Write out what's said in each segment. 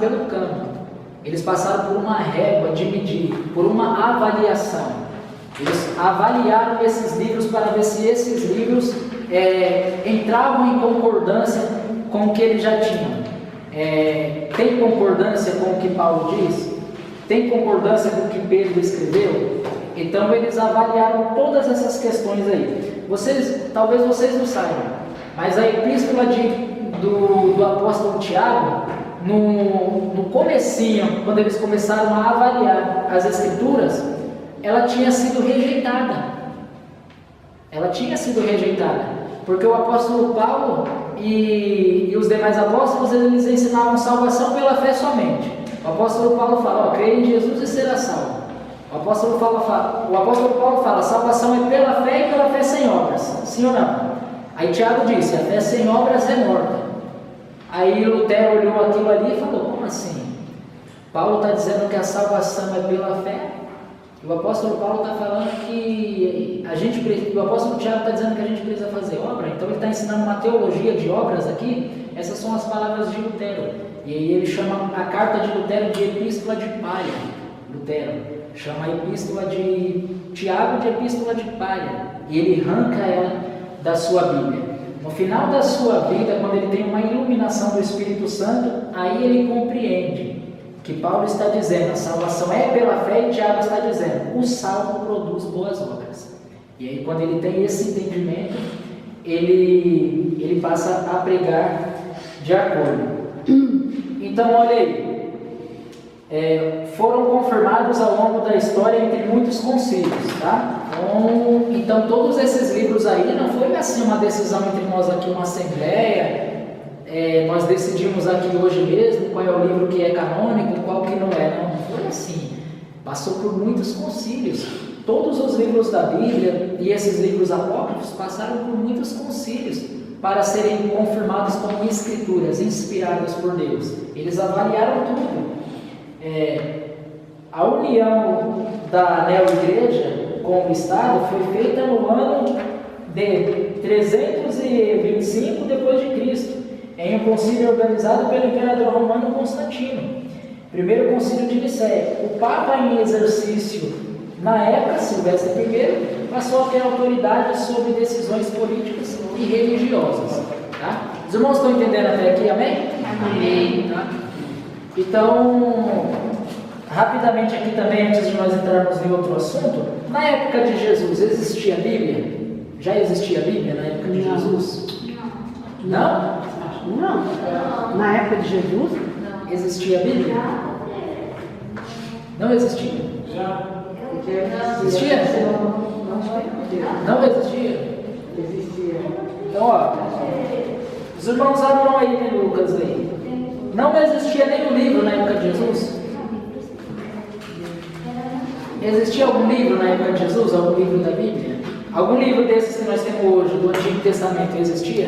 pelo campo. Eles passaram por uma régua de medir, por uma avaliação. Eles avaliaram esses livros para ver se esses livros entravam em concordância com o que eles já tinham. Tem concordância com o que Paulo diz? Tem concordância com o que Pedro escreveu? Então eles avaliaram todas essas questões aí. Talvez vocês não saibam, mas a epístola do apóstolo Tiago, no comecinho, quando eles começaram a avaliar as escrituras, ela tinha sido rejeitada. Ela tinha sido rejeitada, porque o apóstolo Paulo e os demais apóstolos, eles ensinavam salvação pela fé somente. O apóstolo Paulo fala, creia em Jesus e será salvo. O apóstolo Paulo fala, salvação é pela fé e pela fé sem obras. Sim ou não? Aí Tiago disse, a fé sem obras é morta. Aí Lutero olhou aquilo ali e falou, como assim? Paulo está dizendo que a salvação é pela fé? O apóstolo Paulo está falando que o apóstolo Tiago está dizendo que a gente precisa fazer obra. Então ele está ensinando uma teologia de obras aqui. Essas são as palavras de Lutero. E aí ele chama a carta de Lutero de epístola de palha. Lutero chama a epístola de Tiago de epístola de palha. E ele arranca ela da sua Bíblia. No final da sua vida, quando ele tem uma iluminação do Espírito Santo, aí ele compreende que Paulo está dizendo, a salvação é pela fé, e Tiago está dizendo, o salvo produz boas obras. E aí quando ele tem esse entendimento, ele passa a pregar de acordo. Então olha aí, foram confirmados ao longo da história entre muitos concílios, tá? Então todos esses livros aí, não foi assim uma decisão entre nós aqui, uma assembleia, nós decidimos aqui hoje mesmo qual é o livro que é canônico, qual que não é. Não foi assim. Passou por muitos concílios. Todos os livros da Bíblia e esses livros apócrifos passaram por muitos concílios para serem confirmados como escrituras inspiradas por Deus. Eles avaliaram tudo. A união da neo-igreja com o Estado foi feita no ano de 325 depois de Cristo, em um concílio organizado pelo imperador romano Constantino. Primeiro concílio de Nicéia. O Papa em exercício na época, Silvestre I, passou a ter autoridade sobre decisões políticas e religiosas. Tá? Os irmãos estão entendendo até aqui, amém? Amém. Tá? Então, rapidamente aqui também, antes de nós entrarmos em outro assunto, na época de Jesus existia a Bíblia? Já existia a Bíblia na época de Jesus? Não? Não. Na época de Jesus? Não. Existia a Bíblia? Não existia? Já. Existia? Não existia? Existia. Então, os irmãos abram aí em Lucas aí. Não existia nenhum livro na época de Jesus? Existia algum livro na época de Jesus? Algum livro da Bíblia? Algum livro desses que nós temos hoje, do Antigo Testamento, existia?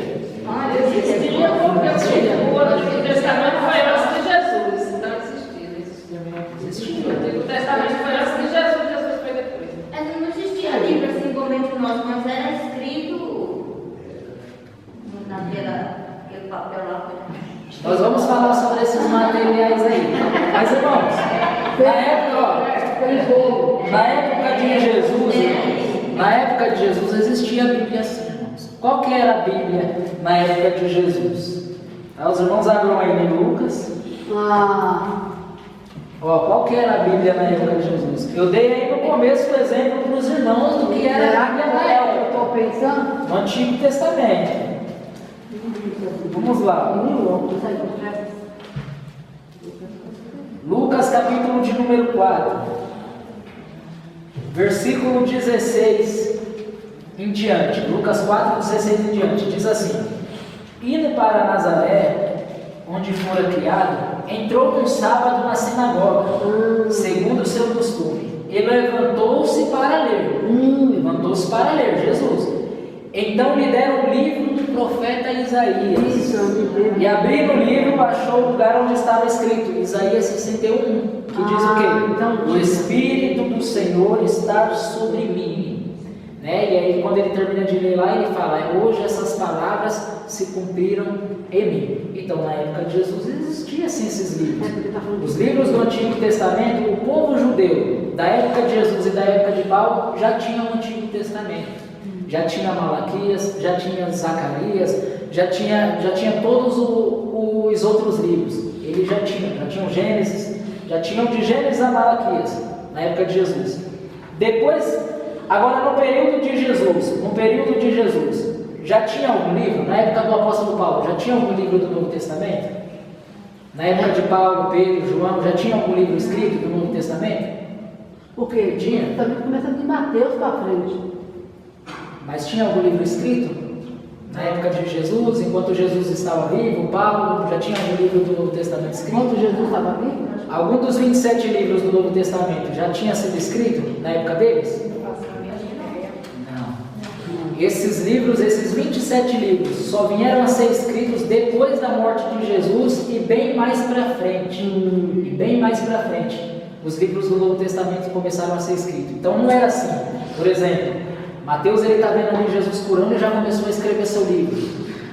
Existia porque o Antigo Testamento foi antes de Jesus. Então existia. O Antigo Testamento foi antes de Jesus, Jesus foi depois. Não existia livro assim como entre nós, mas era escrito naquele papel lá. Nós vamos falar sobre esses materiais aí. Mas, irmãos, na época de Jesus existia a Bíblia assim, irmãos. Qual que era a Bíblia na época de Jesus? Os irmãos abram aí em Lucas. Qual que era a Bíblia na época de Jesus? Eu dei aí no começo o exemplo para os irmãos do que era a Bíblia na época. Eu estou pensando. No Antigo Testamento. Vamos lá. Lucas capítulo de número 4, versículo 16 em diante. Lucas 4, 16 em diante. Diz assim: indo para Nazaré, onde fora criado, entrou um sábado na sinagoga, segundo o seu costume, e levantou-se para ler. Levantou-se para ler, Jesus. Então lhe deram o livro do profeta Isaías. E abrindo o livro, achou o lugar onde estava escrito Isaías 61, que diz o quê? O Espírito do Senhor está sobre mim, né? E aí quando ele termina de ler lá, ele fala: hoje essas palavras se cumpriram em mim. Então na época de Jesus existiam assim esses livros. Os livros do Antigo Testamento, o povo judeu da época de Jesus e da época de Paulo já tinha o Antigo Testamento. Já tinha Malaquias, já tinha Zacarias, já tinha todos os outros livros. Ele já tinham Gênesis, já tinham de Gênesis a Malaquias, na época de Jesus. Depois, agora no período de Jesus, já tinha algum livro? Na época do apóstolo Paulo, já tinha algum livro do Novo Testamento? Na época de Paulo, Pedro, João, já tinha algum livro escrito do Novo Testamento? O quê? Tinha. Também começando de Mateus para frente. Mas tinha algum livro escrito? Na época de Jesus, enquanto Jesus estava vivo, Paulo, já tinha algum livro do Novo Testamento escrito? Enquanto Jesus estava vivo? Algum dos 27 livros do Novo Testamento já tinha sido escrito na época deles? Não. Esses livros, esses 27 livros, só vieram a ser escritos depois da morte de Jesus e bem mais para frente. E bem mais para frente, os livros do Novo Testamento começaram a ser escritos. Então não era assim. Por exemplo, Mateus ele está vendo ali Jesus curando e já começou a escrever seu livro.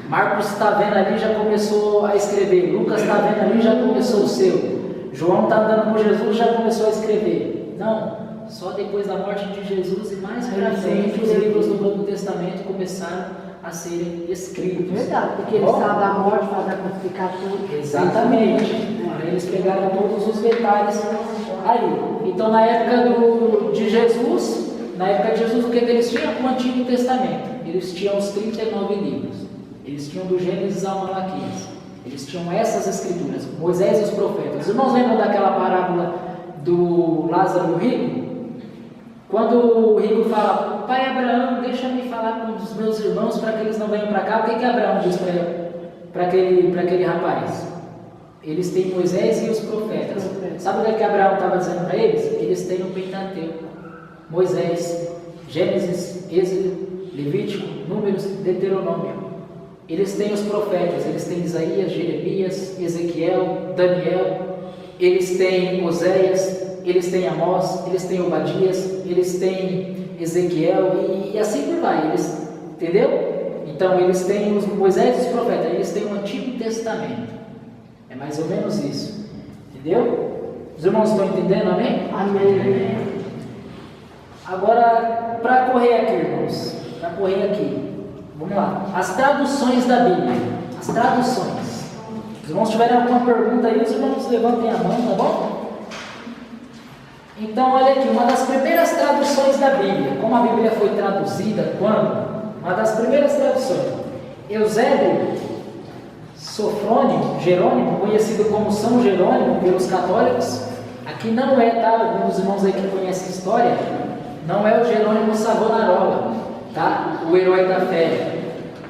Marcos está vendo ali e já começou a escrever. Lucas está vendo ali e já começou o seu. João está andando com Jesus e já começou a escrever. Não, só depois da morte de Jesus e mais para frente os livros do Novo Testamento começaram a serem escritos. Verdade, porque eles falam da morte, falam da crucificação. Exatamente. Eles pegaram todos os detalhes aí. Então na época de Jesus, o que eles tinham? O Antigo Testamento. Eles tinham os 39 livros. Eles tinham do Gênesis ao Malaquias. Eles tinham essas escrituras, Moisés e os profetas. Os irmãos lembram daquela parábola do Lázaro e o rico? Quando o rico fala: pai Abraão, deixa-me falar com os meus irmãos para que eles não venham para cá. O que Abraão diz para aquele rapaz? Eles têm Moisés e os profetas. Sabe o que Abraão estava dizendo para eles? Eles têm o Pentateuco, Moisés, Gênesis, Êxodo, Levítico, Números, Deuteronômio. Eles têm os profetas, eles têm Isaías, Jeremias, Ezequiel, Daniel, eles têm Oséias, eles têm Amós, eles têm Obadias, eles têm Ezequiel e assim por vai, entendeu? Então eles têm os Moisés e os profetas, eles têm o Antigo Testamento, é mais ou menos isso, entendeu? Os irmãos estão entendendo, amém? Amém. Agora, para correr aqui, irmãos, vamos lá, as traduções da Bíblia, as traduções. Os irmãos tiverem alguma pergunta aí, os irmãos levantem a mão, tá bom? Então, olha aqui, uma das primeiras traduções da Bíblia, como a Bíblia foi traduzida, quando? Uma das primeiras traduções, Eusébio Sofrônio, Jerônimo, conhecido como São Jerônimo pelos católicos, aqui não é, tá? Alguns dos irmãos aí que conhecem história, não é o Jerônimo Savonarola, tá? O herói da fé,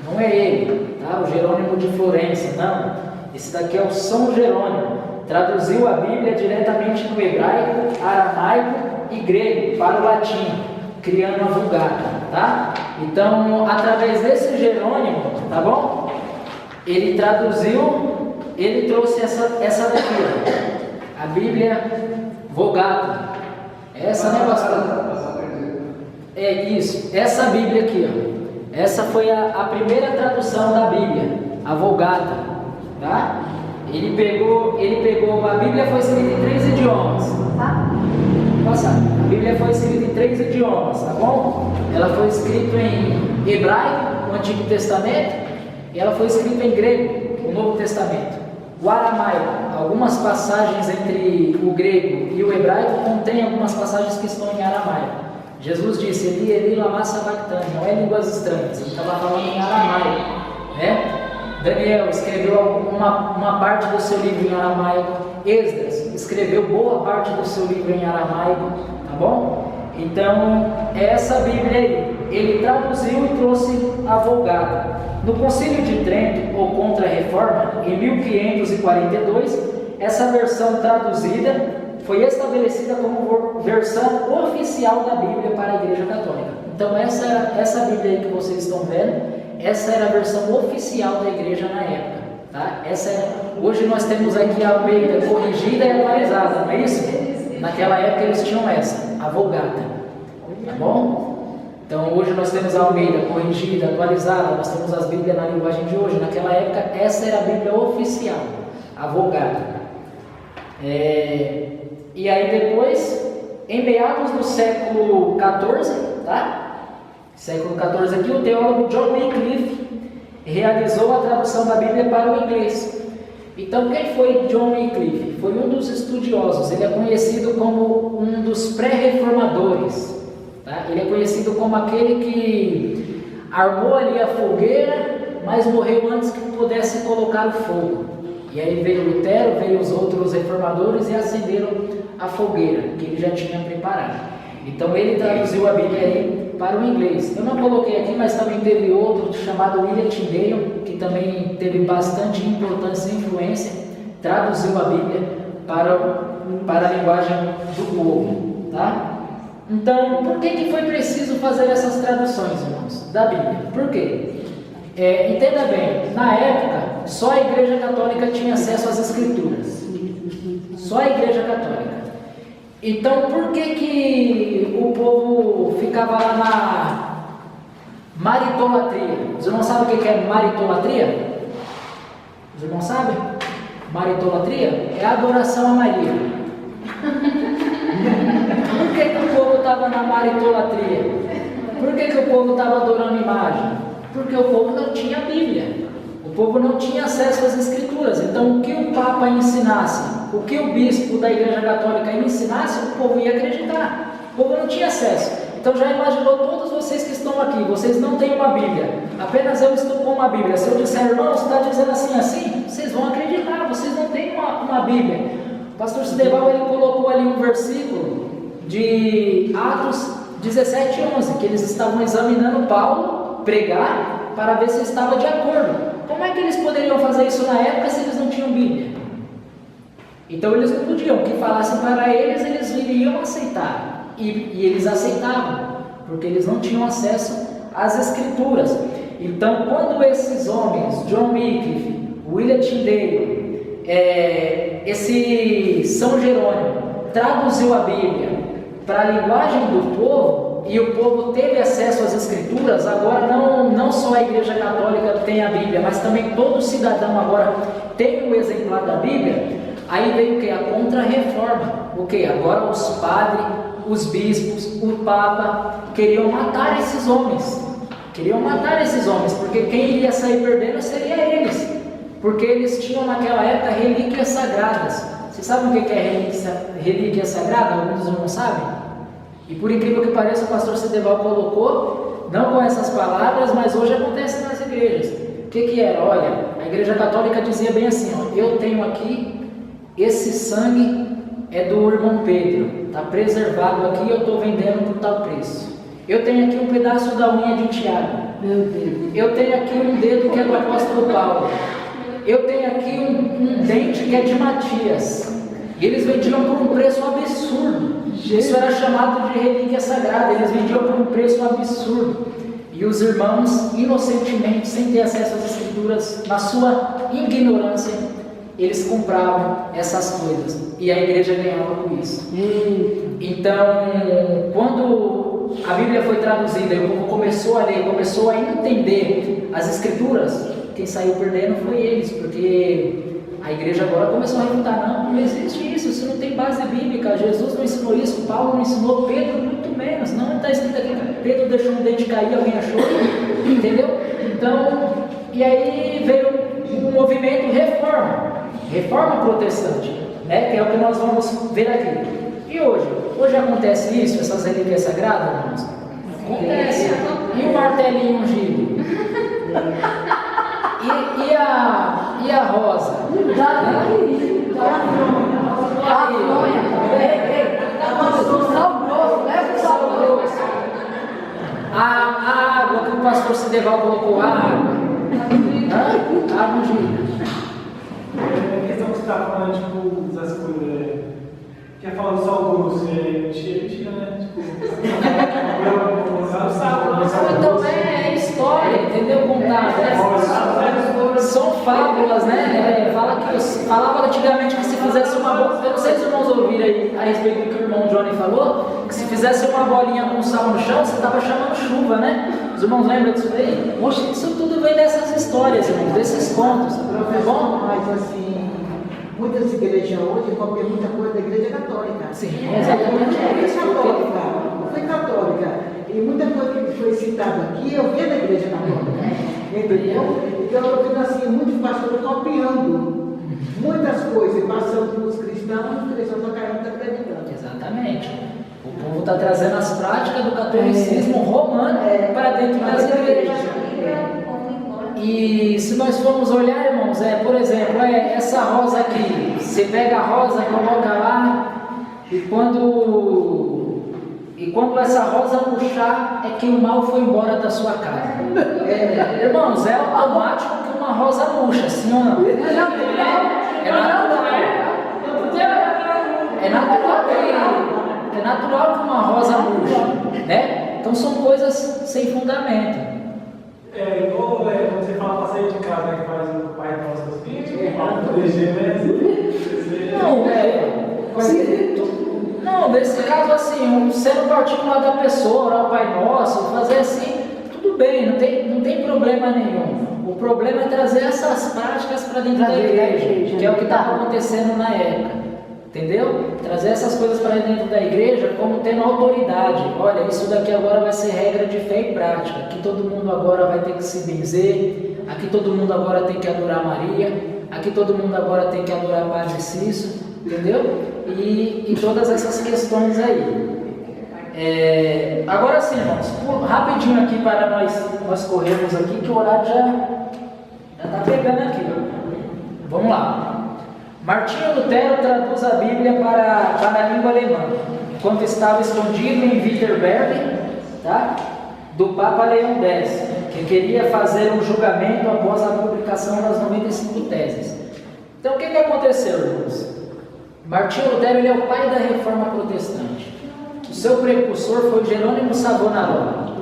não é ele, tá? O Jerônimo de Florença, não. Esse daqui é o São Jerônimo, traduziu a Bíblia diretamente no hebraico, aramaico e grego para o latim, criando a Vulgata, tá? Então, através desse Jerônimo, tá bom? Ele traduziu, ele trouxe essa daqui, ó, a Bíblia Vulgata. Essa negócio. É isso, essa Bíblia aqui, ó. Essa foi a primeira tradução da Bíblia, a Vulgata, tá? Ele pegou, a Bíblia foi escrita em 3 idiomas, tá? A Bíblia foi escrita em 3 idiomas, tá bom? Ela foi escrita em hebraico, o Antigo Testamento, e ela foi escrita em grego, o Novo Testamento. O aramaico, algumas passagens entre o grego e o hebraico contém algumas passagens que estão em aramaico. Jesus disse: Eli, Eli, lama sabachthani, não é línguas estranhas, ele estava falando em aramaico, né? Daniel escreveu uma parte do seu livro em aramaico. Esdras escreveu boa parte do seu livro em aramaico, tá bom? Então, essa Bíblia aí, ele traduziu e trouxe a Vulgata. No Concílio de Trento, ou Contra-Reforma, em 1542, essa versão traduzida foi estabelecida como versão oficial da Bíblia para a Igreja Católica. Então essa Bíblia aí que vocês estão vendo, essa era a versão oficial da Igreja na época, tá? Hoje nós temos aqui a Almeida corrigida e atualizada, não é isso? Naquela época eles tinham essa, a Vulgata, tá bom? Então hoje nós temos a Almeida corrigida, atualizada, nós temos as Bíblias na linguagem de hoje. Naquela época essa era a Bíblia oficial, a Vulgata. E aí depois, em meados do século XIV, tá? Século XIV aqui, o teólogo John Wycliffe realizou a tradução da Bíblia para o inglês. Então quem foi John Wycliffe? Foi um dos estudiosos, ele é conhecido como um dos pré-reformadores. Tá? Ele é conhecido como aquele que armou ali a fogueira, mas morreu antes que pudesse colocar o fogo. E aí veio Lutero, veio os outros reformadores e acenderam a fogueira que ele já tinha preparado. Então ele traduziu a Bíblia aí para o inglês. Eu não coloquei aqui, mas também teve outro chamado William Tyndale, que também teve bastante importância e influência, traduziu a Bíblia para a linguagem do povo. Tá? Então, por que foi preciso fazer essas traduções, irmãos, da Bíblia? Por quê? Entenda bem, na época, só a Igreja Católica tinha acesso às Escrituras. Só a Igreja Católica. Então, por que o povo ficava lá na maritolatria? Os irmãos sabem o que é maritolatria? Os irmãos sabem? Maritolatria é a adoração a Maria. Por que o povo estava na maritolatria? Por que o povo estava adorando imagem? Porque o povo não tinha Bíblia. O povo não tinha acesso às Escrituras. Então, o que o Papa ensinasse, o que o bispo da Igreja Católica ensinasse, o povo ia acreditar. O povo não tinha acesso. Então, já imaginou todos vocês que estão aqui, vocês não têm uma Bíblia. Apenas eu estou com uma Bíblia. Se eu disser, irmão, você está dizendo assim, vocês vão acreditar, vocês não têm uma Bíblia. O pastor Sideval, ele colocou ali um versículo de Atos 17:11, que eles estavam examinando Paulo pregar para ver se estava de acordo. Como é que eles poderiam fazer isso na época se eles não tinham Bíblia? Então eles não podiam, que falassem para eles, eles iriam aceitar. E eles aceitavam, porque eles não tinham acesso às Escrituras. Então quando esses homens, John Wycliffe, William Tyndale, esse São Jerônimo, traduziu a Bíblia para a linguagem do povo, e o povo teve acesso às Escrituras, agora não só a Igreja Católica tem a Bíblia, mas também todo cidadão agora tem o exemplar da Bíblia. Aí veio o que? A Contra-Reforma. O que? Agora os padres, os bispos, o Papa queriam matar esses homens. Queriam matar esses homens, porque quem iria sair perdendo seria eles. Porque eles tinham naquela época relíquias sagradas. Vocês sabem o que é relíquia sagrada? Alguns não sabem? E por incrível que pareça, o pastor Sideval colocou, não com essas palavras, mas hoje acontece nas igrejas. O que era? Olha, a Igreja Católica dizia bem assim, ó, eu tenho aqui, esse sangue é do irmão Pedro, está preservado aqui, eu estou vendendo por tal preço. Eu tenho aqui um pedaço da unha de Tiago. Meu Deus. Eu tenho aqui um dedo que é do apóstolo Paulo. Eu tenho aqui um dente que é de Matias. E eles vendiam por um preço absurdo. Isso era chamado de relíquia sagrada. Eles vendiam por um preço absurdo. E os irmãos, inocentemente, sem ter acesso às Escrituras, na sua ignorância, eles compravam essas coisas. E a igreja ganhava com isso. Então, quando a Bíblia foi traduzida e o povo começou a ler, começou a entender as Escrituras, quem saiu perdendo foi eles, porque a igreja agora começou a refutar, não existe isso não tem base bíblica, Jesus não ensinou isso, Paulo não ensinou, Pedro muito menos, não está escrito aqui que Pedro deixou um dente cair, alguém achou, entendeu? Então, e aí veio um movimento reforma protestante, né? Que é o que nós vamos ver aqui. E hoje acontece isso, essas relíquias sagradas, irmãos? Acontece. E o martelinho ungido? E a rosa? A água que o pastor Sideval colocou, a água. Água ungida. A questão que você está falando, tipo, das coisas, Quer falar do saudoso? Tira, né? Então é história, entendeu? Contada. São fábulas, né? Falava antigamente que se fizesse uma bola. Eu não sei se os irmãos ouviram aí a respeito do que o irmão Johnny falou, que se fizesse uma bolinha com sal no chão, você estava chamando chuva, né? Os irmãos lembram disso daí? Poxa, isso tudo vem dessas histórias, irmãos, desses contos. Tá bom? Mas assim, muitas igrejas hoje copiam muita coisa da igreja católica. Sim, exatamente. exatamente. Não foi católica. E muita coisa que foi citada aqui, eu vi da igreja católica. Entendeu? Então eu estou vendo assim, muitos pastores copiando muitas coisas, passando para os cristãos estão caindo, está acreditando. Exatamente. O povo está trazendo as práticas do catolicismo romano para dentro das igrejas. E se nós formos olhar, irmãos, por exemplo, essa rosa aqui, você pega a rosa, coloca lá, e quando essa rosa murchar, é que o mal foi embora da sua casa. Irmãos, é automático que uma rosa murcha, sim ou não? É natural. É natural que uma rosa murcha, né? Então são coisas sem fundamento. Igual quando você fala passeio de casa, que faz o Pai Nosso assim, fala do DG, né? Não, nesse caso assim, sendo particular da pessoa, orar o Pai Nosso, fazer assim, tudo bem, não tem problema nenhum. O problema é trazer essas práticas para dentro da igreja, que é o que estava acontecendo na época. Entendeu? Trazer essas coisas para dentro da igreja como tendo autoridade. Olha, isso daqui agora vai ser regra de fé e prática. Aqui todo mundo agora vai ter que se benzer. Aqui todo mundo agora tem que adorar Maria. Aqui todo mundo agora tem que adorar Padre Cício. Entendeu? E todas essas questões aí. Agora sim, irmãos, rapidinho aqui para nós corrermos aqui, que o horário já está pegando aqui. Vamos lá. Martinho Lutero traduz a Bíblia para a língua alemã, enquanto estava escondido em Wittenberg, tá? Do Papa Leão X, que queria fazer um julgamento após a publicação das 95 teses. Então o que aconteceu, irmãos? Martinho Lutero ele é o pai da Reforma Protestante. O seu precursor foi Jerônimo Savonarola.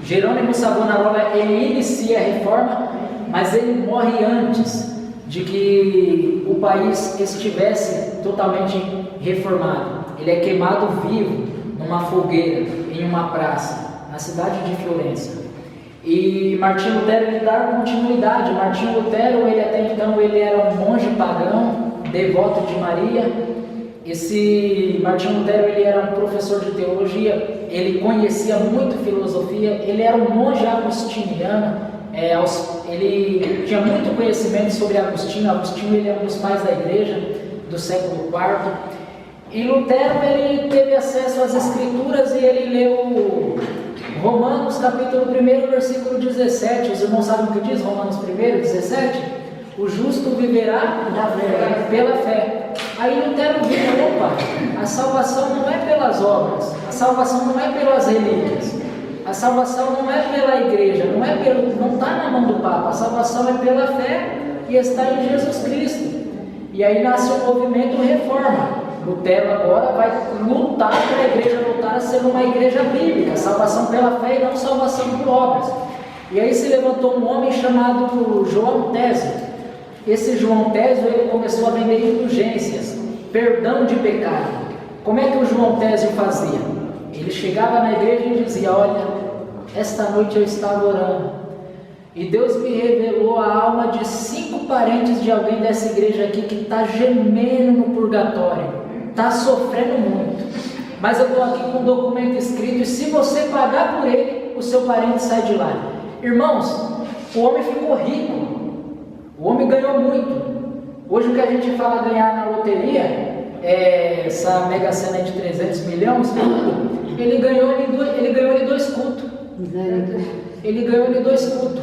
Jerônimo Savonarola ele inicia a Reforma, mas ele morre antes de que o país estivesse totalmente reformado. Ele é queimado vivo numa fogueira, em uma praça, na cidade de Florença. E Martinho Lutero ele dá continuidade. Martinho Lutero, ele até então ele era um monge pagão, devoto de Maria. Esse Martinho Lutero ele era um professor de teologia, ele conhecia muito filosofia, ele era um monge agostiniano. Ele tinha muito conhecimento sobre Agostinho. Agostinho ele é um dos pais da igreja do século IV. E Lutero ele teve acesso às escrituras e ele leu Romanos capítulo 1, versículo 17. Os irmãos sabem o que diz Romanos 1, 17? O justo viverá pela fé. Aí Lutero viu, opa, a salvação não é pelas obras, a salvação não é pelas relíquias. A salvação não é pela igreja, não está na mão do Papa, a salvação é pela fé e está em Jesus Cristo. E aí nasce o movimento Reforma. Lutero agora vai lutar para a igreja voltar a ser uma igreja bíblica, salvação pela fé e não salvação por obras. E aí se levantou um homem chamado João Tésio. Esse João Tésio ele começou a vender indulgências, perdão de pecado. Como é que o João Tésio fazia? Ele chegava na igreja e dizia: olha, esta noite eu estava orando e Deus me revelou a alma de 5 parentes de alguém dessa igreja aqui que está gemendo no purgatório, está sofrendo muito, mas eu estou aqui com um documento escrito e se você pagar por ele, o seu parente sai de lá. Irmãos, o homem ficou rico, o homem ganhou muito. Hoje o que a gente fala ganhar na loteria, essa mega cena de 300 milhões, ele ganhou ele 2 cultos. Ele ganhou ele 2 cultos.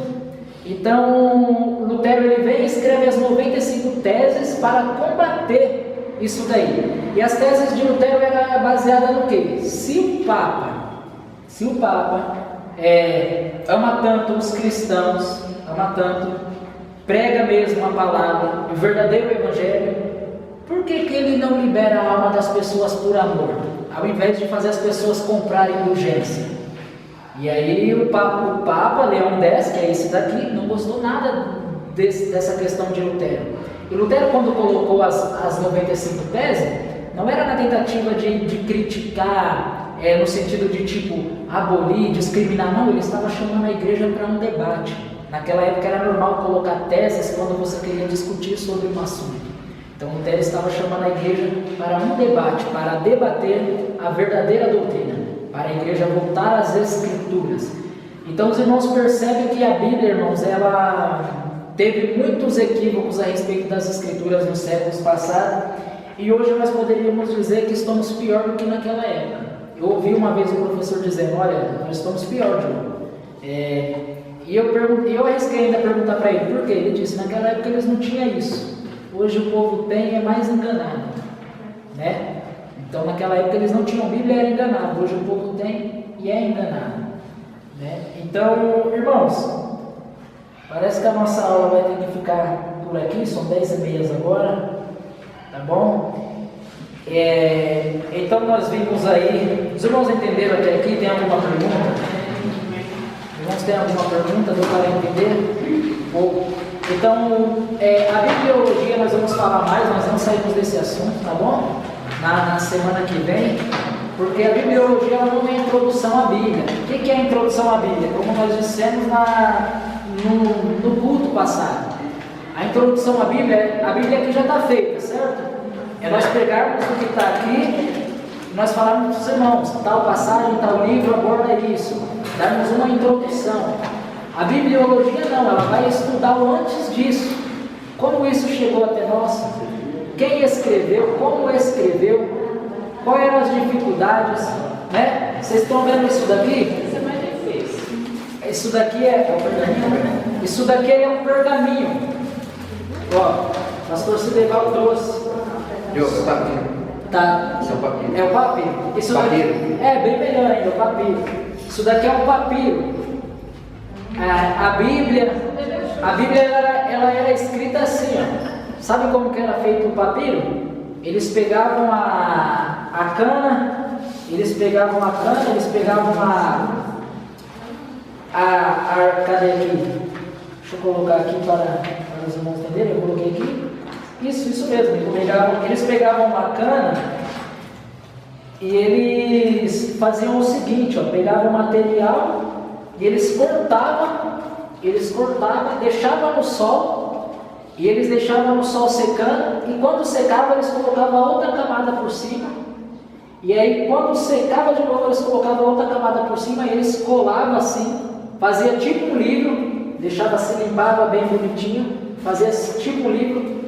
Então, Lutero ele vem e escreve as 95 teses para combater isso daí. E as teses de Lutero eram baseadas no quê? Se o Papa ama tanto os cristãos, ama tanto, prega mesmo a palavra, o verdadeiro evangelho, Por que ele não libera a alma das pessoas por amor, ao invés de fazer as pessoas comprarem indulgência? E aí o Papa Leão X, que é esse daqui, não gostou nada dessa questão de Lutero. E Lutero, quando colocou as 95 teses, não era na tentativa de criticar, no sentido de tipo abolir, discriminar, não, ele estava chamando a igreja para um debate. Naquela época era normal colocar teses quando você queria discutir sobre um assunto. Então Lutero estava chamando a igreja para um debate, para debater a verdadeira doutrina, para a igreja voltar às Escrituras. Então os irmãos percebem que a Bíblia, irmãos, ela teve muitos equívocos a respeito das Escrituras nos séculos passados, e hoje nós poderíamos dizer que estamos pior do que naquela época. Eu ouvi uma vez um professor dizendo, olha, nós estamos pior, João. E eu arrisquei ainda perguntar para ele, por quê? Ele disse, naquela época eles não tinham isso. Hoje o povo tem e é mais enganado, né? Então naquela época eles não tinham Bíblia e era enganado. Hoje o povo tem e é enganado, né? Então, irmãos, parece que a nossa aula vai ter que ficar por aqui. São 10h30 agora, tá bom? Então nós vimos aí. Os irmãos entenderam até aqui? Tem alguma pergunta? Irmãos, tem alguma pergunta? Deu para entender? Então, a bibliologia nós vamos falar mais, nós não saímos desse assunto, tá bom? Na semana que vem, porque a bibliologia ela não é introdução à Bíblia. O que é a introdução à Bíblia? Como nós dissemos no culto passado. A introdução à Bíblia, a Bíblia aqui já está feita, certo? É nós pegarmos o que está aqui, nós falarmos para os irmãos, tal passagem, tal livro aborda isso, darmos uma introdução. A bibliologia não, ela vai estudar o antes disso, como isso chegou até nós, quem escreveu, como escreveu, quais eram as dificuldades, né? Vocês estão vendo isso daqui? Isso é mais difícil. Isso daqui é um pergaminho. Isso daqui é um pergaminho. Ó, o pastor Sideval trouxe. O papiro. Tá. Isso é o papiro. É o papiro. Isso Papiro. daqui, bem melhor ainda, o papiro. Isso daqui é um papiro. A Bíblia ela era escrita assim, ó. Sabe como que era feito o papiro? Eles pegavam a cana, eles pegavam cadê aqui? Deixa eu colocar aqui para os irmãos entenderem, eu coloquei aqui. Isso mesmo, eles pegavam uma cana e eles faziam o seguinte, ó, pegavam o material e eles cortavam, deixavam no sol, e eles deixavam no sol secando, e quando secava eles colocavam outra camada por cima, e aí quando secava de novo eles colocavam outra camada por cima, e eles colavam assim, fazia tipo um livro, deixava assim, limpava bem bonitinho, fazia tipo um livro,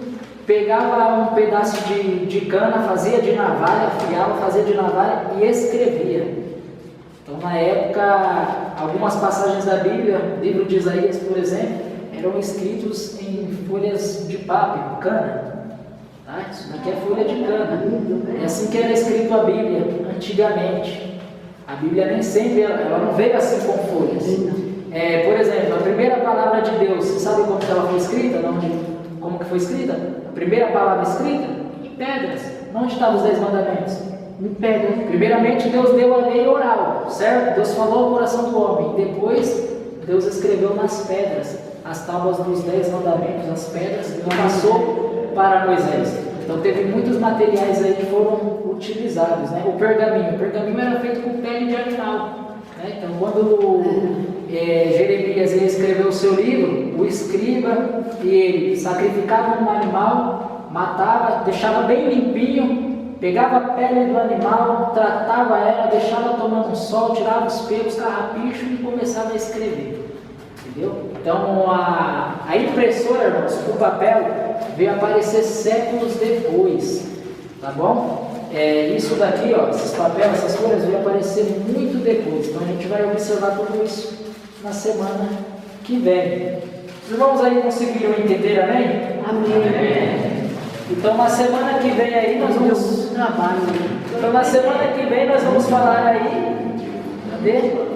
pegava um pedaço de cana, fazia de navalha, afiava, fazia de navalha e escrevia. Então, na época, algumas passagens da Bíblia, o livro de Isaías, por exemplo, eram escritos em folhas de papiro, cana. Tá? Isso daqui é folha de cana. É assim que era escrito a Bíblia antigamente. A Bíblia nem sempre, ela não veio assim com folhas. Por exemplo, a primeira palavra de Deus, você sabe como que ela foi escrita? Como que foi escrita? A primeira palavra escrita? Em pedras. Onde estavam os 10 mandamentos? Em pedras. Primeiramente Deus deu a lei oral, certo? Deus falou ao coração do homem. Depois Deus escreveu nas pedras as tábuas dos 10 mandamentos, as pedras, e passou para Moisés. Então teve muitos materiais aí que foram utilizados, né? O pergaminho era feito com pele de animal, né? Então quando Jeremias escreveu o seu livro, o escriba e ele sacrificava um animal, matava, deixava bem limpinho, pegava a pele do animal, tratava ela, deixava tomando um sol, tirava os pelos, carrapicho e começava a escrever. Entendeu? Então a impressora, irmãos, o papel veio aparecer séculos depois, tá bom? Isso daqui, ó, esses papéis, essas folhas veio aparecer muito depois. Então a gente vai observar tudo isso na semana que vem. Os irmãos aí conseguiram entender, amém? Amém. Então na semana que vem aí nós vamos falar aí, cadê?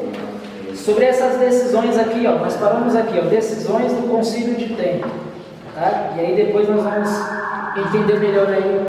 Sobre essas decisões aqui, ó. Nós paramos aqui, ó, decisões do Concílio de Trento, tá? E aí depois nós vamos entender melhor aí